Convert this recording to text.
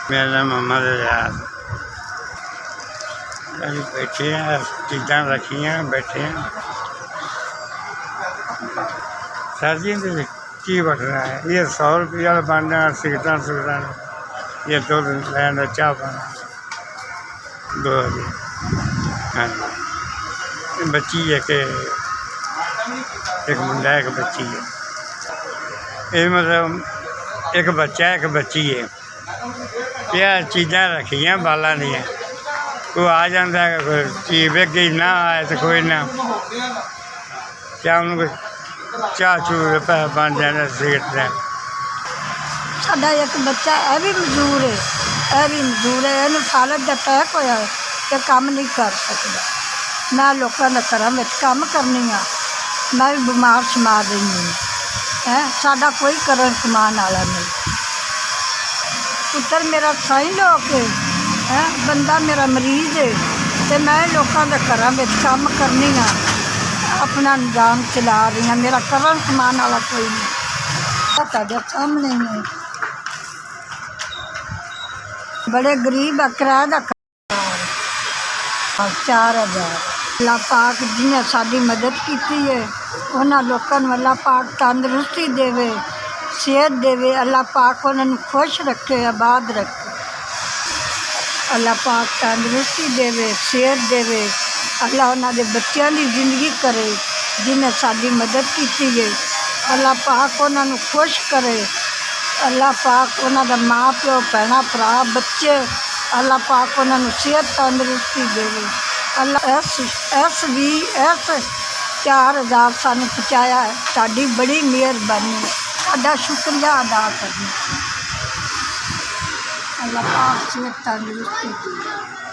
मेरा नाम मोहम्मद एजाज। अभी बैठे हैं, चीज़ा रखी हैं, बैठे हैं। सर्दियों के की बन रहा है, ये 100 रुपया बन रहा है, सिगरट ये 2 दिन लैंड चाह बना 2 बजे। हाँ जी, बच्ची है कि एक मुंडा एक बच्ची है, ये मतलब एक बच्चा एक बच्ची है। यह चीज़ा रखी हैं बाला दियाँ, कोई आ जाता है, कोई चीज़ वेख गई ना आए तो कोई ना क्या उनको चाह चू पैसे बन जाने सिगरट। साडा एक बच्चा है भी मजदूर है, इन्हू फालत का अटैक होया तो काम नहीं कर सकता। मैं लोगों के घर में काम करनी हाँ, मैं भी बीमार शमार रही हूँ है, साडा कोई करन कमान वाला नहीं। पुत्र मेरा साई लोग है, बंदा मेरा मरीज है, तो मैं लोगों के घर में काम करनी हाँ, अपना निजाम चला रही हाँ, मेरा करन कमान वाला कोई नहीं। साढ़े सामने ही है, बड़े गरीब आ, किराए का 4000। अल्लाह पाक जिन्हें साड़ी मदद की है उन्होंने लोगों को अल्लाह पाक तंदुरुस्ती देवे, सेहत देवे। अल्लाह पाक उन्होंने खुश रखे, आबाद रखे। अल्लाह पाक तंदुरुस्ती देवे, सेहत देवे। अल्लाह उन्होंने बच्चों की जिंदगी करे जिन्हें साड़ी मदद की है। अल्लाह पाक उन्होंने खुश करे। अल्लाह पाक उन्होंने माँ प्यो भैन भरा बच्चे, अल्लाह पाक उन्होंने सेहत तंदुरुस्ती देवे। अल्लाह एस 4000 सानू पहुँचाया है, साड़ी बड़ी मेहरबानी है, साडा शुक्रिया अदा करना। अल्लाह पाक सेहत तंदुरुस्ती दे।